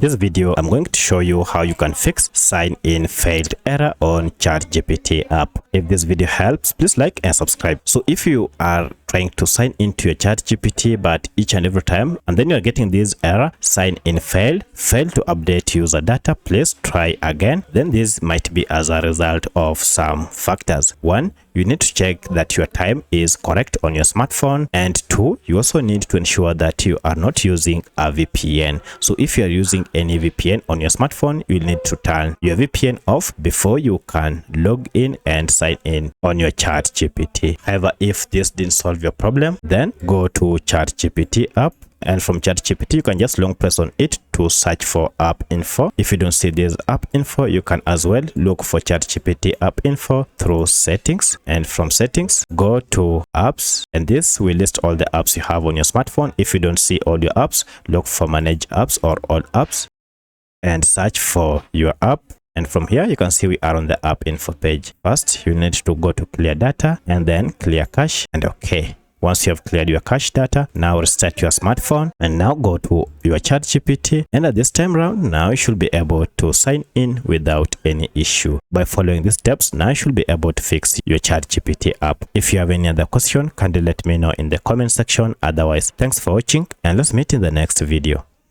this video, I'm going to show you how you can fix sign in failed error on ChatGPT app. If this video helps, please like and subscribe. So if you are trying to sign into your ChatGPT, but each and every time, and then you're getting this error, sign in failed to update user data, please try again. Then this might be as a result of some factors. One, you need to check that your time is correct on your smartphone, and two, you also need to ensure that you are not using a VPN. So if you are using any VPN on your smartphone, you need to turn your VPN off before you can log in and sign in on your ChatGPT. However, if this didn't solve your problem, then go to ChatGPT app, and from ChatGPT you can just long press on it to search for app info. If you don't see this app info, you can as well look for ChatGPT app info through settings, and from settings go to apps, and this will list all the apps you have on your smartphone. If you don't see all your apps, look for manage apps or all apps and search for your app. And from here you can see we are on the app info page. First you need to go to clear data and then clear cache, and okay. Once you have cleared your cache data, now restart your smartphone and now go to your ChatGPT, and at this time around, now you should be able to sign in without any issue. By following these steps, now you should be able to fix your ChatGPT app. If you have any other question, kindly let me know in the comment section. Otherwise, thanks for watching, and let's meet in the next video.